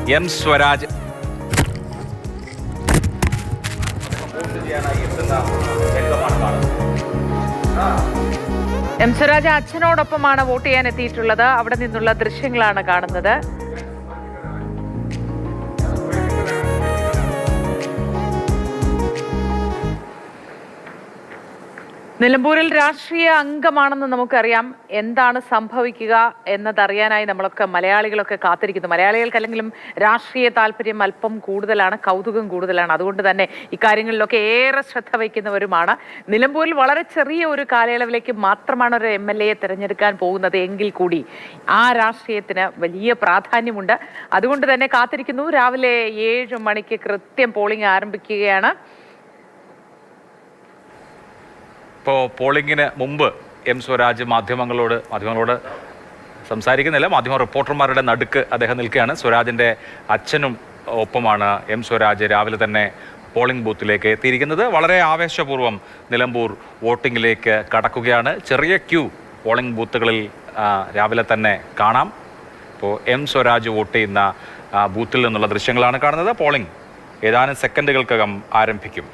M Swaraj M Swaraj അച്ഛനോടൊപ്പമാണ് vote ചെയ്യാൻ എത്തിയിട്ടുള്ളത്. അവിടെ നിന്നുള്ള ദൃശ്യങ്ങളാണ് കാണുന്നത്. നിലമ്പൂരിൽ രാഷ്ട്രീയ അംഗമാണെന്ന് നമുക്കറിയാം. എന്താണ് സംഭവിക്കുക എന്നതറിയാനായി നമ്മളൊക്കെ മലയാളികളൊക്കെ കാത്തിരിക്കുന്നു. മലയാളികൾക്കല്ലെങ്കിലും രാഷ്ട്രീയ താല്പര്യം അല്പം കൂടുതലാണ്, കൗതുകം കൂടുതലാണ്. അതുകൊണ്ട് തന്നെ ഇക്കാര്യങ്ങളിലൊക്കെ ഏറെ ശ്രദ്ധ വയ്ക്കുന്നവരുമാണ്. നിലമ്പൂരിൽ വളരെ ചെറിയ ഒരു കാലയളവിലേക്ക് മാത്രമാണ് ഒരു MLA തിരഞ്ഞെടുക്കാൻ പോകുന്നത് എങ്കിൽ കൂടി ആ രാഷ്ട്രീയത്തിന് വലിയ പ്രാധാന്യമുണ്ട്. അതുകൊണ്ട് തന്നെ കാത്തിരിക്കുന്നു. രാവിലെ 7 മണിക്ക് കൃത്യം പോളിംഗ് ആരംഭിക്കുകയാണ്. ഇപ്പോൾ പോളിംഗിന് മുമ്പ് എം സ്വരാജ് മാധ്യമങ്ങളോട് സംസാരിക്കുന്നില്ല. മാധ്യമ റിപ്പോർട്ടർമാരുടെ നടുക്ക് അദ്ദേഹം നിൽക്കുകയാണ്. സ്വരാജിൻ്റെ അച്ഛനും ഒപ്പമാണ് എം സ്വരാജ് രാവിലെ തന്നെ പോളിംഗ് ബൂത്തിലേക്ക് എത്തിയിരിക്കുന്നത്. വളരെ ആവേശപൂർവ്വം നിലമ്പൂർ വോട്ടിങ്ങിലേക്ക് കടക്കുകയാണ്. ചെറിയ ക്യൂ പോളിംഗ് ബൂത്തുകളിൽ രാവിലെ തന്നെ കാണാം. ഇപ്പോൾ എം സ്വരാജ് വോട്ട് ചെയ്യുന്ന ബൂത്തിൽ നിന്നുള്ള ദൃശ്യങ്ങളാണ് കാണുന്നത്. പോളിംഗ് ഏതാനും സെക്കൻഡുകൾക്കകം ആരംഭിക്കും.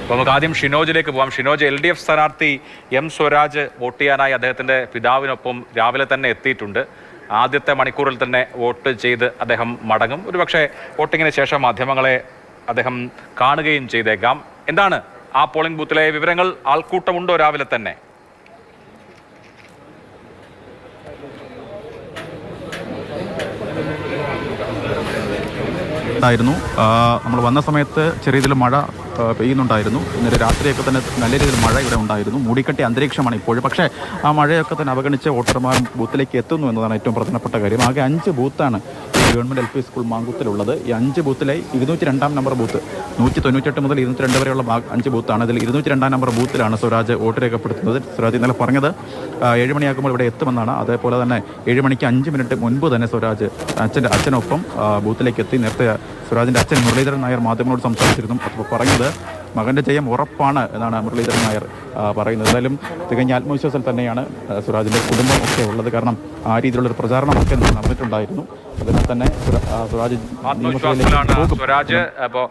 അപ്പോൾ നമുക്ക് ആദ്യം ഷിനോജിലേക്ക് പോകാം. ഷിനോജ്, LDF സ്ഥാനാർത്ഥി എം സ്വരാജ് വോട്ട് ചെയ്യാനായി അദ്ദേഹത്തിൻ്റെ പിതാവിനൊപ്പം രാവിലെ തന്നെ എത്തിയിട്ടുണ്ട്. ആദ്യത്തെ മണിക്കൂറിൽ തന്നെ വോട്ട് ചെയ്ത് അദ്ദേഹം മടങ്ങും. ഒരുപക്ഷെ വോട്ടിങ്ങിന് ശേഷം മാധ്യമങ്ങളെ അദ്ദേഹം കാണുകയും ചെയ്തേക്കാം. എന്താണ് ആ പോളിംഗ് ബൂത്തിലെ വിവരങ്ങൾ? ആൾക്കൂട്ടമുണ്ടോ രാവിലെ തന്നെ? നമ്മൾ വന്ന സമയത്ത് ചെറിയ രീതിയിൽ മഴ പെയ്യുന്നുണ്ടായിരുന്നു. ഇന്നലെ രാത്രിയൊക്കെ തന്നെ നല്ല രീതിയിൽ മഴ ഇവിടെ ഉണ്ടായിരുന്നു. മൂടിക്കെട്ടിയ അന്തരീക്ഷമാണ് ഇപ്പോഴും. പക്ഷേ ആ മഴയൊക്കെ തന്നെ അവഗണിച്ച് വോട്ടർമാർ ബൂത്തിലേക്ക് എത്തുന്നു എന്നതാണ് ഏറ്റവും പ്രധാനപ്പെട്ട കാര്യം. ആകെ 5 ബൂത്താണ് ഗവൺമെൻറ് LP സ്കൂൾ മാങ്കുത്തിലുള്ളത്. ഈ 5 ബൂത്തിലെ 202 നമ്പർ ബൂത്ത്, 198 മുതൽ 202 വരെയുള്ള 5 ബൂത്താണ്. ഇതിൽ 202 നമ്പർ ബൂത്തിലാണ് സ്വരാജ് വോട്ട് രേഖപ്പെടുത്തുന്നത്. സ്വരാജ് ഇന്നലെ പറഞ്ഞത് 7 മണിയാകുമ്പോൾ ഇവിടെ എത്തുമെന്നാണ്. അതേപോലെ തന്നെ 7 മണിക്ക് 5 മിനിറ്റ് മുൻപ് തന്നെ സ്വരാജ് അച്ഛനൊപ്പം ബൂത്തിലേക്ക് എത്തി. നേരത്തെ സ്വരാജിൻ്റെ അച്ഛൻ മുരളീധരൻ നായർ മാധ്യമങ്ങളോട് സംസാരിച്ചിരുന്നു. അപ്പോൾ പറഞ്ഞത് മകൻ്റെ ജയം ഉറപ്പാണ് എന്നാണ് മുരളീധരൻ നായർ പറയുന്നത്. എന്തായാലും തികഞ്ഞ ആത്മവിശ്വാസത്തിൽ തന്നെയാണ് സ്വരാജിൻ്റെ കുടുംബം ഒക്കെ ഉള്ളത്. കാരണം ആ രീതിയിലുള്ളൊരു പ്രചാരണമൊക്കെ നടന്നിട്ടുണ്ടായിരുന്നു. അതിനാൽ തന്നെ സ്വരാജ് ആത്മവിശ്വാസത്തിലാണ് സ്വരാജ്. അപ്പോൾ